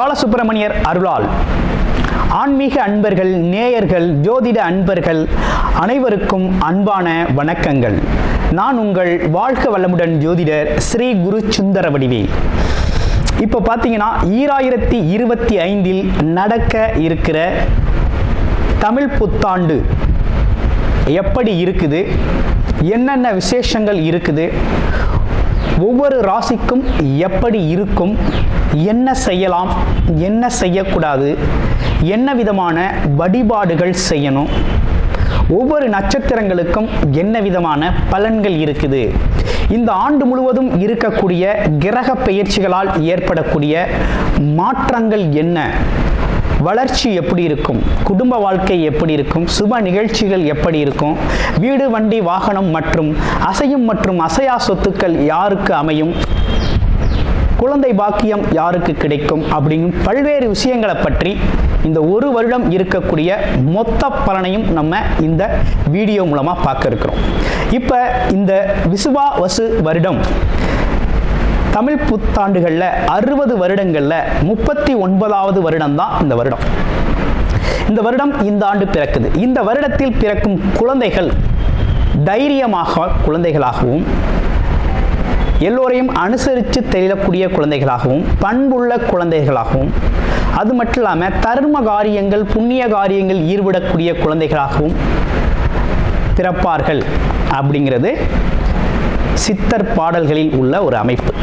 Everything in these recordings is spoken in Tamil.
பாலசுப்பிரமணியர் அருளால் ஆன்மீக அன்பர்கள், நேயர்கள், ஜோதிட அன்பர்கள் அனைவருக்கும் அன்பான வணக்கங்கள். நான் உங்கள் வாழ்க வளமுடன் ஜோதிடர் ஸ்ரீ குரு சுந்தரவடிவேல். இப்போ பார்த்தீங்கன்னா 2025 நடக்க இருக்கிற தமிழ் புத்தாண்டு எப்படி இருக்குது, என்னென்ன விசேஷங்கள் இருக்குது, ஒவ்வொரு ராசிக்கும் எப்படி இருக்கும், என்ன செய்யலாம், என்ன செய்யக்கூடாது, என்ன விதமான வழிபாடுகள் செய்யணும், ஒவ்வொரு நட்சத்திரங்களுக்கும் என்ன விதமான பலன்கள் இருக்குது, இந்த ஆண்டு முழுவதும் இருக்கக்கூடிய கிரக பெயர்ச்சிகளால் ஏற்படக்கூடிய மாற்றங்கள் என்ன, வளர்ச்சி எப்படி இருக்கும், குடும்ப வாழ்க்கை எப்படி இருக்கும், சுப நிகழ்ச்சிகள் எப்படி இருக்கும், வீடு, வண்டி, வாகனம் மற்றும் அசையும் மற்றும் அசையா சொத்துக்கள் யாருக்கு அமையும், குழந்தை பாக்கியம் யாருக்கு கிடைக்கும் அப்படிங்கும் பல்வேறு விஷயங்களை பற்றி இந்த ஒரு வருடம் இருக்கக்கூடிய மொத்த பலனையும் நம்ம இந்த வீடியோ மூலமா பார்க்க இருக்கிறோம். இப்போ இந்த விசுவாவசு வருடம் தமிழ் புத்தாண்டுகளில் 60 வருடங்களில் 39வது வருடம் தான் இந்த வருடம். இந்த வருடம் இந்த ஆண்டு பிறக்குது. இந்த வருடத்தில் பிறக்கும் குழந்தைகள் தைரியமாக குழந்தைகளாகவும், எல்லோரையும் அனுசரித்து தெரியக்கூடிய குழந்தைகளாகவும், பண்புள்ள குழந்தைகளாகவும், அது மட்டும் இல்லாமல் தர்ம காரியங்கள், புண்ணிய காரியங்கள் ஈடுபடக்கூடிய குழந்தைகளாகவும் பிறப்பார்கள் அப்படிங்கிறது சித்தர் பாடல்களில் உள்ள ஒரு அமைப்பு.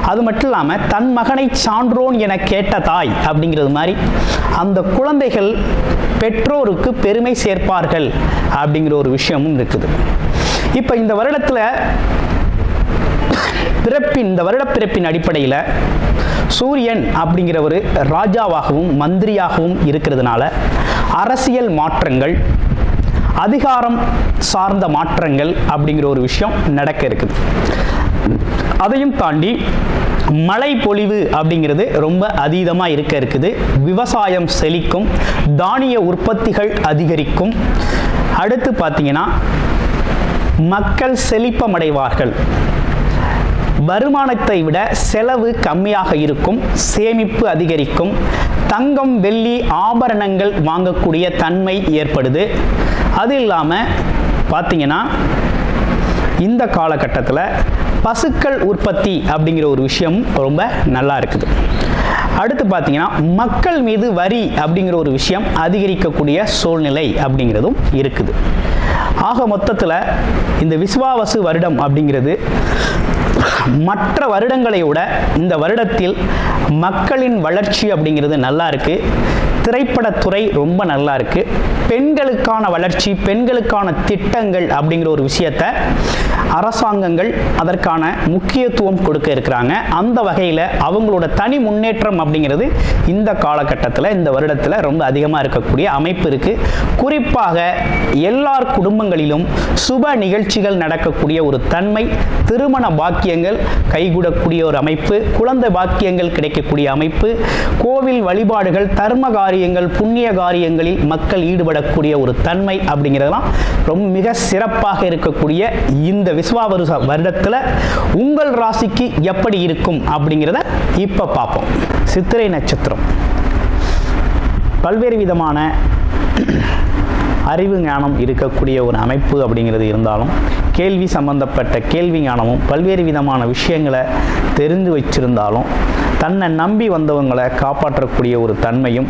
அது மட்டும் இல்லாமல் தன் மகனை சான்றோன் என கேட்ட தாய் அப்படிங்கிறது மாதிரி அந்த குழந்தைகள் பெற்றோருக்கு பெருமை சேர்ப்பார்கள் அப்படிங்கிற ஒரு விஷயமும் இருக்குது. இப்போ இந்த வருடத்தில் இந்த வருட பிறப்பின் அடிப்படையில் சூரியன் அப்படிங்கிற ஒரு ராஜாவாகவும் மந்திரியாகவும் இருக்கிறதுனால அரசியல் மாற்றங்கள், அதிகாரம் சார்ந்த மாற்றங்கள் அப்படிங்கிற ஒரு விஷயம் நடக்க இருக்குது. அதையும் தாண்டி மழை பொழிவு அப்படிங்கிறது ரொம்ப அதீதமாக இருக்குது. விவசாயம் செழிக்கும், தானிய உற்பத்திகள் அதிகரிக்கும். அடுத்து பார்த்தீங்கன்னா மக்கள் செழிப்பமடைவார்கள். வருமானத்தை விட செலவு கம்மியாக இருக்கும், சேமிப்பு அதிகரிக்கும், தங்கம், வெள்ளி, ஆபரணங்கள் வாங்கக்கூடிய தன்மை ஏற்படுது. அது இல்லாமல் பார்த்தீங்கன்னா இந்த காலகட்டத்தில் பசுக்கள் உற்பத்தி அப்படிங்கிற ஒரு விஷயம் ரொம்ப நல்லா இருக்குது. அடுத்து பார்த்தீங்கன்னா மக்கள் மீது வரி அப்படிங்கிற ஒரு விஷயம் அதிகரிக்கக்கூடிய சூழ்நிலை அப்படிங்கிறதும் இருக்குது. ஆக மொத்தத்தில் இந்த விசுவாவசு வருடம் அப்படிங்கிறது மற்ற வருடங்களை விட இந்த வருடத்தில் மக்களின் வளர்ச்சி அப்படிங்கிறது நல்லா இருக்கு. திரைப்படத்துறை ரொம்ப நல்லா இருக்கு. பெண்களுக்கான வளர்ச்சி, பெண்களுக்கான திட்டங்கள் அப்படிங்கிற ஒரு விஷயத்தை அரசாங்கங்கள் அதற்கான முக்கியத்துவம் கொடுக்க இருக்கிறாங்க. அந்த வகையில் அவங்களோட தனி முன்னேற்றம் அப்படிங்கிறது இந்த காலகட்டத்தில், இந்த வருடத்தில் ரொம்ப அதிகமாக இருக்கக்கூடிய அமைப்பு இருக்கு. குறிப்பாக எல்லார் குடும்பங்களிலும் சுப நிகழ்ச்சிகள் நடக்கக்கூடிய ஒரு தன்மை, திருமண பாக்கியங்கள் கைகூடக்கூடிய ஒரு அமைப்பு, குழந்தை பாக்கியங்கள் கிடைக்கக்கூடிய அமைப்பு, கோவில் வழிபாடுகள், தர்ம காரியங்கள், புண்ணிய காரியங்களில் மக்கள் ஈடுபடக்கூடிய ஒரு தன்மை அப்படிங்கிறதெல்லாம் ரொம்ப மிக சிறப்பாக இருக்கக்கூடிய இந்த விசுவாவசு வருடத்தில் உங்கள் ராசிக்கு எப்படி இருக்கும் அப்படிங்கிறத இப்ப பார்ப்போம். சித்திரை நட்சத்திரம் பல்வேறு விதமான அறிவு ஞானம் இருக்கக்கூடிய ஒரு அமைப்பு அப்படிங்கிறது இருந்தாலும், கேள்வி சம்பந்தப்பட்ட கேள்வி ஞானமும் பல்வேறு விதமான விஷயங்களை தெரிந்து வச்சிருந்தாலும், தன்னை நம்பி வந்தவங்களை காப்பாற்றக்கூடிய ஒரு தன்மையும்,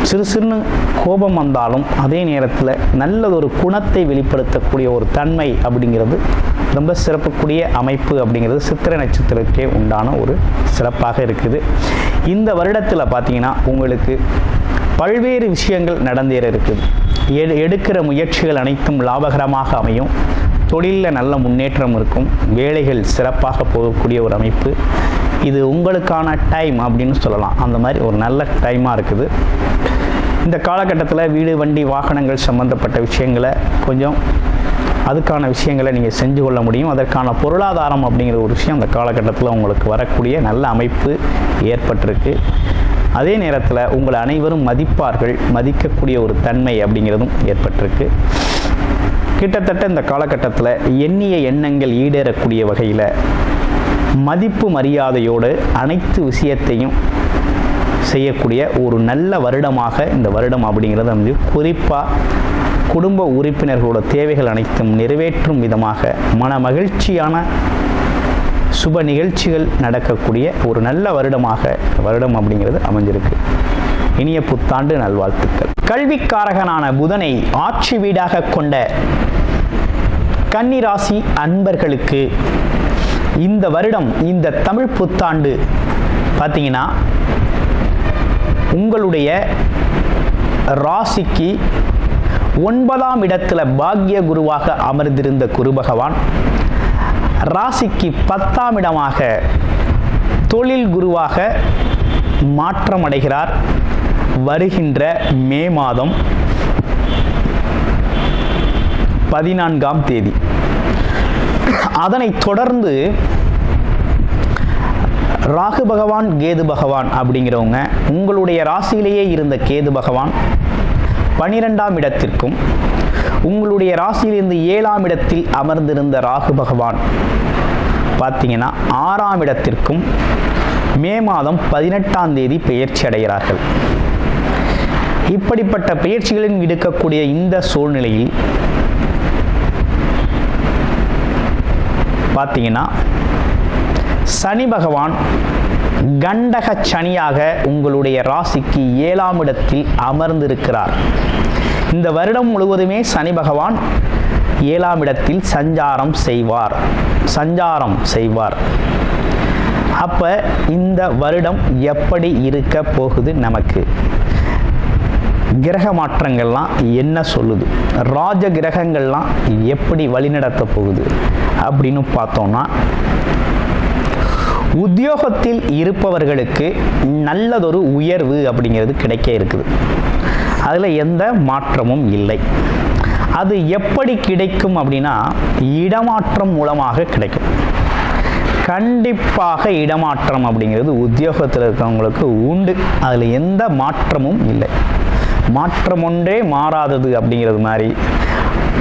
சிறு சிறு கோபம் வந்தாலும் அதே நேரத்தில் நல்லதொரு குணத்தை வெளிப்படுத்தக்கூடிய ஒரு தன்மை அப்படிங்கிறது ரொம்ப சிறப்புக்கூடிய அமைப்பு அப்படிங்கிறது சித்திரை நட்சத்திரத்துக்கே உண்டான ஒரு சிறப்பாக இருக்குது. இந்த வருடத்தில் பார்த்தீங்கன்னா உங்களுக்கு பல்வேறு விஷயங்கள் நடந்தேற இருக்குது. எடுக்கிற முயற்சிகள் அனைத்தும் லாபகரமாக அமையும். தொழிலில் நல்ல முன்னேற்றம் இருக்கும். வேலைகள் சிறப்பாக போகக்கூடிய ஒரு அமைப்பு. இது உங்களுக்கான டைம் அப்படின்னு சொல்லலாம். அந்த மாதிரி ஒரு நல்ல டைமாக இருக்குது. இந்த காலகட்டத்தில் வீடு, வண்டி, வாகனங்கள் சம்பந்தப்பட்ட விஷயங்களை கொஞ்சம் அதுக்கான விஷயங்களை நீங்கள் செஞ்சு கொள்ள முடியும். அதற்கான பொருளாதாரம் அப்படிங்கிற ஒரு விஷயம் அந்த காலகட்டத்தில் உங்களுக்கு வரக்கூடிய நல்ல அமைப்பு ஏற்பட்டிருக்கு. அதே நேரத்தில் உங்களை அனைவரும் மதிப்பார்கள், மதிக்கக்கூடிய ஒரு தன்மை அப்படிங்கிறதும் ஏற்பட்டிருக்கு. கிட்டத்தட்ட இந்த காலகட்டத்தில் எண்ணிய எண்ணங்கள் ஈடேறக்கூடிய வகையில் மதிப்பு மரியாதையோடு அனைத்து விஷயத்தையும் செய்யக்கூடிய ஒரு நல்ல வருடமாக இந்த வருடம் அப்படிங்கிறது வந்து குறிப்பாக குடும்ப உறுப்பினர்களோட தேவைகள் அனைத்தும் நிறைவேற்றும் விதமாக மன மகிழ்ச்சியான சுப நிகழ்ச்சிகள் நடக்கக்கூடிய ஒரு நல்ல வருடம் அப்படிங்கிறது அமைஞ்சிருக்கு. இனிய புத்தாண்டு நல்வாழ்த்துக்கள். கல்விக்காரகனான புதனை ஆட்சி வீடாக கொண்ட கன்னி ராசி அன்பர்களுக்கு இந்த வருடம், இந்த தமிழ் புத்தாண்டு பார்த்தீங்கன்னா உங்களுடைய ராசிக்கு 9ஆம் இடத்துல பாக்ய குருவாக அமர்ந்திருந்த குரு பகவான் ராசிக்கு 10ஆம் இடமாக தொழில் குருவாக மாற்றம் அடைகிறார். வருகின்ற மே மாதம் 14ஆம் தேதி. அதனைத் தொடர்ந்து ராகு பகவான், கேது பகவான் அப்படிங்கிறவங்க உங்களுடைய ராசியிலேயே இருந்த கேது பகவான் 12ஆம் இடத்திற்கும், உங்களுடைய ராசியிலிருந்து 7ஆம் இடத்தில் அமர்ந்திருந்த ராகு பகவான் பார்த்தீங்கன்னா 6ஆம் இடத்திற்கும் மே மாதம் 18ஆம் தேதி பெயர்ச்சி அடைகிறார்கள். இப்படிப்பட்ட பெயர்ச்சிகளின் எடுக்கக்கூடிய இந்த சூழ்நிலையில் பார்த்தீங்கன்னா சனி பகவான் கண்டக சனியாக உங்களுடைய ராசிக்கு 7ஆம் இடத்தில் அமர்ந்திருக்கிறார். இந்த வருடம் முழுவதுமே சனி பகவான் 7ஆம் இடத்தில் சஞ்சாரம் செய்வார். அப்ப இந்த வருடம் எப்படி இருக்க போகுது, நமக்கு கிரக மாற்றங்கள்லாம் என்ன சொல்லுது, ராஜ கிரகங்கள்லாம் எப்படி வழிநடத்த போகுது அப்படின்னு பார்த்தோம்னா, உத்தியோகத்தில் இருப்பவர்களுக்கு நல்லதொரு உயர்வு அப்படிங்கிறது கிடைக்க இருக்குது. அதில் எந்த மாற்றமும் இல்லை. அது எப்படி கிடைக்கும் அப்படின்னா இடமாற்றம் மூலமாக கிடைக்கும். கண்டிப்பாக இடமாற்றம் அப்படிங்கிறது உத்தியோகத்தில் இருக்கிறவங்களுக்கு உண்டு. அதில் எந்த மாற்றமும் இல்லை. மாற்றம் ஒன்றே மாறாதது அப்படிங்கிறது மாதிரி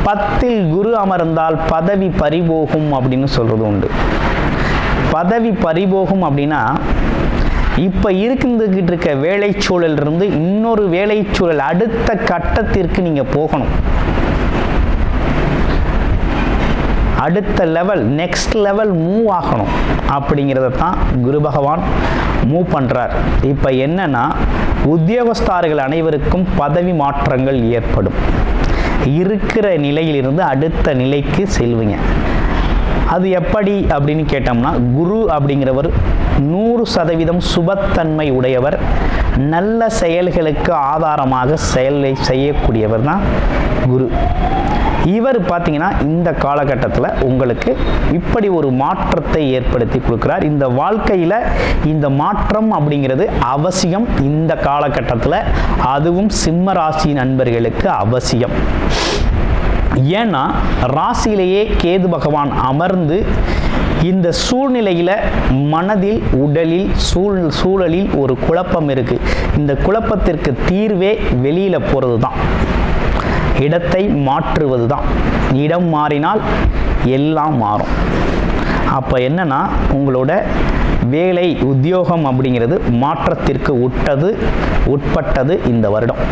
10ல் குரு அமர்ந்தால் பதவி பறிபோகும் அப்படின்னு சொல்றது உண்டு. பதவி பறிபோகும் அப்படின்னா இப்போ இருக்க வேலை சூழல் இருந்து இன்னொரு வேலை சூழல் அடுத்த கட்டத்திற்கு நீங்கள் போகணும். அடுத்த லெவல், நெக்ஸ்ட் லெவல் மூவ் ஆகணும். அப்படிங்கிறத தான் குரு பகவான் மூவ் பண்ணுறார். இப்போ என்னன்னா உத்தியோகஸ்தார்கள் அனைவருக்கும் பதவி மாற்றங்கள் ஏற்படும். இருக்கிற நிலையிலிருந்து அடுத்த நிலைக்கு செல்வீங்க. அது எப்படி அப்படின்னு கேட்டோம்னா, குரு அப்படிங்கிறவர் 100% சுபத்தன்மை உடையவர். நல்ல செயல்களுக்கு ஆதாரமாக செயலை செய்யக்கூடியவர் தான் குரு. இவர் பார்த்தீங்கன்னா இந்த காலகட்டத்தில் உங்களுக்கு இப்படி ஒரு மாற்றத்தை ஏற்படுத்தி கொடுக்கிறார். இந்த வாழ்க்கையில் இந்த மாற்றம் அப்படிங்கிறது அவசியம் இந்த காலகட்டத்தில். அதுவும் சிம்ம ராசி நண்பர்களுக்கு அவசியம். ஏன்னா ராசியிலேயே கேது பகவான் அமர்ந்து இந்த சூழ்நிலையில் மனதில், உடலில், சூழலில் ஒரு குழப்பம் இருக்கு. இந்த குழப்பத்திற்கு தீர்வே வெளியில் போகிறது தான், இடத்தை மாற்றுவது தான். இடம் மாறினால் எல்லாம் மாறும். அப்போ என்னன்னா உங்களோட வேலை, உத்தியோகம் அப்படிங்கிறது மாற்றத்திற்கு உட்பட்டது இந்த வருடம்.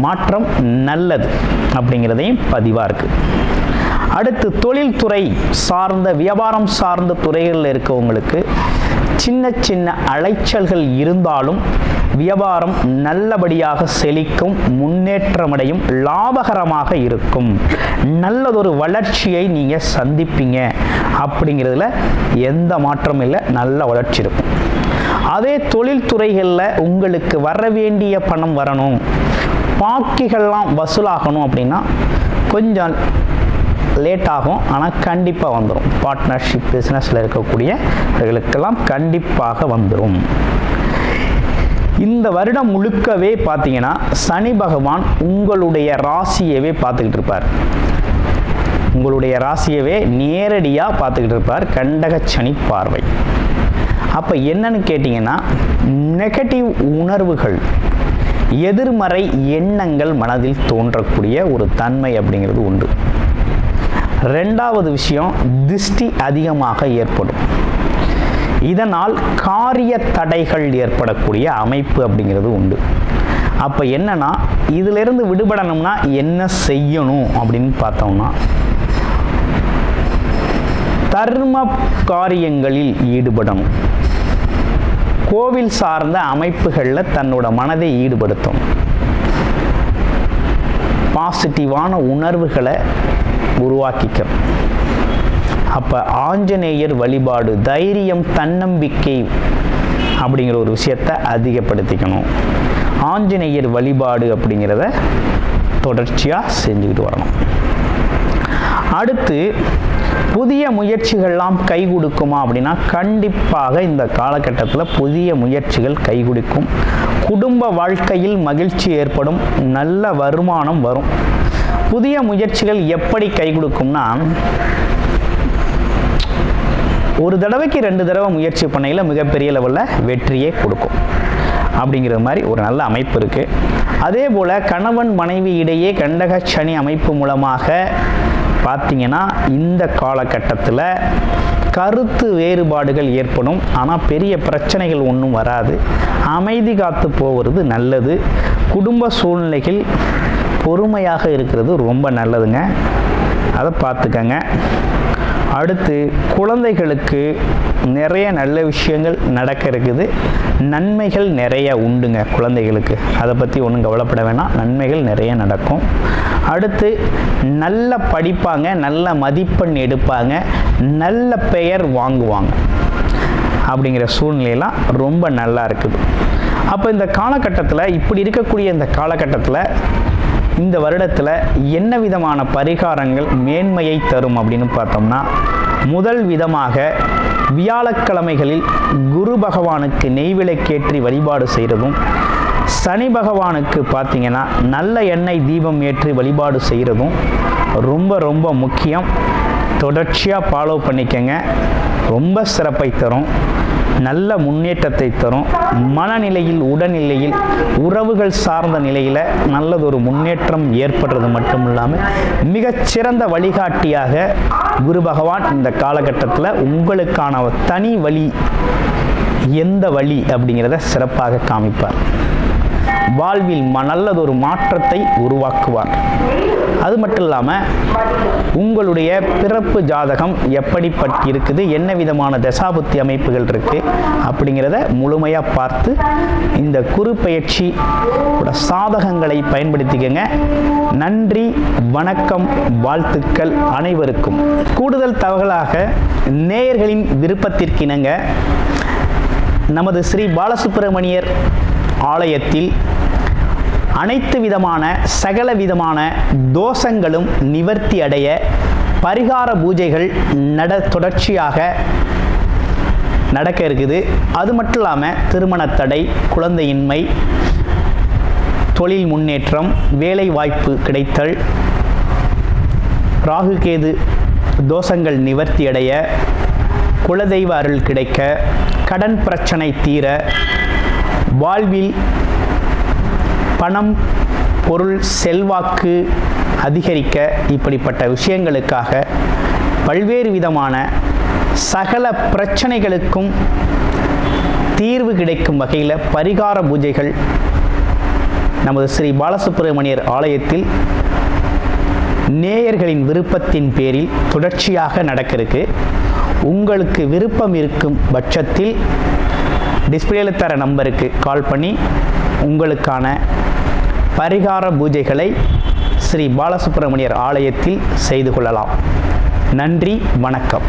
மாற்றம் நல்லது அப்படிங்கிறதையும் பதிவாக இருக்கு. அடுத்து தொழில்துறை சார்ந்த, வியாபாரம் சார்ந்த துறைகளில் இருக்கவங்களுக்கு சின்ன சின்ன அலைச்சல்கள் இருந்தாலும் வியாபாரம் நல்லபடியாக செழிக்கும், முன்னேற்றமடையும், லாபகரமாக இருக்கும். நல்லதொரு வளர்ச்சியை நீங்கள் சந்திப்பீங்க. அப்படிங்கிறதுல எந்த மாற்றமும் இல்லை, நல்ல வளர்ச்சி இருக்கும். அதே தொழில்துறைகளில் உங்களுக்கு வர வேண்டிய பணம் வரணும், பாக்கிகள்லாம் வசூலாகணும் அப்படின்னா கொஞ்சம் லேட் ஆகும். ஆனால் கண்டிப்பாக வந்துடும். பார்ட்னர்ஷிப் பிஸ்னஸில் இருக்கக்கூடியவர்களுக்கெல்லாம் கண்டிப்பாக வந்துடும். இந்த வருடம் முழுக்கவே பார்த்தீங்கன்னா சனி பகவான் உங்களுடைய ராசியவே பார்த்துக்கிட்டு இருப்பார். உங்களுடைய ராசியவே நேரடியாக பார்த்துக்கிட்டு இருப்பார். கண்டக சனி பார்வை. அப்போ என்னன்னு கேட்டிங்கன்னா, நெகட்டிவ் உணர்வுகள், எதிர்மறை எண்ணங்கள் மனதில் தோன்றக்கூடிய ஒரு தன்மை அப்படிங்கிறது உண்டு. ரெண்டாவது விஷயம், திருஷ்டி அதிகமாக ஏற்படும். இதனால் காரிய தடைகள் ஏற்படக்கூடிய அமைப்பு அப்படிங்கிறது உண்டு. அப்போ என்னன்னா, இதிலிருந்து விடுபடணும்னா என்ன செய்யணும் அப்படின்னு பார்த்தோம்னா, தர்ம காரியங்களில் ஈடுபடணும். கோவில் சார்ந்த அமைப்புகளில் தன்னோட மனதை ஈடுபடுத்தும். பாசிட்டிவான உணர்வுகளை உருவாக்கிக்கணும். அப்போ ஆஞ்சநேயர் வழிபாடு, தைரியம், தன்னம்பிக்கை அப்படிங்கிற ஒரு விஷயத்தை அதிகப்படுத்திக்கணும். ஆஞ்சநேயர் வழிபாடு அப்படிங்கிறத தொடர்ச்சியாக செஞ்சுக்கிட்டு வரணும். அடுத்து, புதிய முயற்சிகள்லாம் கை கொடுக்குமா அப்படின்னா, கண்டிப்பாக இந்த காலகட்டத்தில் புதிய முயற்சிகள் கை கொடுக்கும். குடும்ப வாழ்க்கையில் மகிழ்ச்சி ஏற்படும், நல்ல வருமானம் வரும். புதிய முயற்சிகள் எப்படி கை கொடுக்கும்னா, ஒரு தடவைக்கு 2 தடவை முயற்சி பண்ணையில் மிகப்பெரிய லெவலில் வெற்றியே கொடுக்கும் அப்படிங்கிற மாதிரி ஒரு நல்ல அமைப்பு இருக்குது. அதே போல் கணவன் மனைவி இடையே கண்டக சனி அமைப்பு மூலமாக பார்த்தீங்கன்னா இந்த காலகட்டத்தில் கருத்து வேறுபாடுகள் ஏற்படும். ஆனால் பெரிய பிரச்சனைகள் ஒன்றும் வராது. அமைதி காத்து போவது நல்லது. குடும்ப சூழ்நிலைகள் பொறுமையாக இருக்கிறது ரொம்ப நல்லதுங்க, அதை பார்த்துக்கங்க. அடுத்து, குழந்தைகளுக்கு நிறைய நல்ல விஷயங்கள் நடக்க இருக்குது. நன்மைகள் நிறைய உண்டுங்க குழந்தைகளுக்கு, அதை பற்றி ஒன்றும் கவலைப்பட வேணாம், நன்மைகள் நிறைய நடக்கும். அடுத்து, நல்ல படிப்பாங்க, நல்ல மதிப்பெண் எடுப்பாங்க, நல்ல பெயர் வாங்குவாங்க அப்படிங்கிற சூழ்நிலையெல்லாம் ரொம்ப நல்லா இருக்குது. அப்போ இந்த காலகட்டத்தில், இப்படி இருக்கக்கூடிய இந்த காலகட்டத்தில், இந்த வருடத்தில் என்ன விதமான பரிகாரங்கள் மேன்மையை தரும் அப்படின்னு பார்த்தோம்னா, முதல் விதமாக வியாழக்கிழமைகளில் குரு பகவானுக்கு நெய்விளக்கேற்றி வழிபாடு செய்கிறதும், சனி பகவானுக்கு பார்த்தீங்கன்னா நல்ல எண்ணெய் தீபம் ஏற்றி வழிபாடு செய்கிறதும் ரொம்ப ரொம்ப முக்கியம். தொடர்ச்சியாக ஃபாலோ பண்ணிக்கங்க, ரொம்ப சிறப்பை தரும், நல்ல முன்னேற்றத்தை தரும். மனநிலையில், உடல்நிலையில், உறவுகள் சார்ந்த நிலையில் நல்லதொரு முன்னேற்றம் ஏற்படுறது மட்டும் இல்லாமல் மிகச்சிறந்த வழிகாட்டியாக குரு பகவான் இந்த காலகட்டத்தில் உங்களுக்கான தனி வழி, எந்த வழி அப்படிங்கிறத சிறப்பாக காமிப்பார். வாழ்வில் நல்லதொரு மாற்றத்தை உருவாக்குவார். அது மட்டும் இல்லாமல் உங்களுடைய பிறப்பு ஜாதகம் எப்படிப்பட்டு இருக்குது, என்ன விதமான தசாபுத்தி அமைப்புகள் இருக்குது அப்படிங்கிறத முழுமையாக பார்த்து இந்த குரு பயிற்சி சாதகங்களை பயன்படுத்திக்கங்க. நன்றி, வணக்கம், வாழ்த்துக்கள் அனைவருக்கும். கூடுதல் தகவலாக நேயர்களின் விருப்பத்திற்கிணங்க நமது ஸ்ரீ பாலசுப்பிரமணியர் ஆலயத்தில் அனைத்து விதமான சகல விதமான தோஷங்களும் நிவர்த்தி அடைய பரிகார பூஜைகள் தொடர்ச்சியாக நடக்க இருக்குது. அது மட்டும் இல்லாமல் திருமண தடை, குழந்தையின்மை, தொழில் முன்னேற்றம், வேலை வாய்ப்பு கிடைத்தல், ராகுகேது தோஷங்கள் நிவர்த்தி அடைய, குலதெய்வ அருள் கிடைக்க, கடன் பிரச்சனை தீர, வாழ்வில் பணம், பொருள், செல்வாக்கு அதிகரிக்க, இப்படிப்பட்ட விஷயங்களுக்காக பல்வேறு விதமான சகல பிரச்சனைகளுக்கும் தீர்வு கிடைக்கும் வகையில் பரிகார பூஜைகள் நமது ஸ்ரீ பாலசுப்பிரமணியர் ஆலயத்தில் நேயர்களின் விருப்பத்தின் பேரில் தொடர்ச்சியாக நடக்க இருக்கு. உங்களுக்கு விருப்பம் இருக்கும் பட்சத்தில் டிஸ்பிளேல தர நம்பருக்கு கால் பண்ணி உங்களுக்கான பரிகார பூஜைகளை ஸ்ரீ பாலசுப்பிரமணியர் ஆலயத்தில் செய்து கொள்ளலாம். நன்றி, வணக்கம்.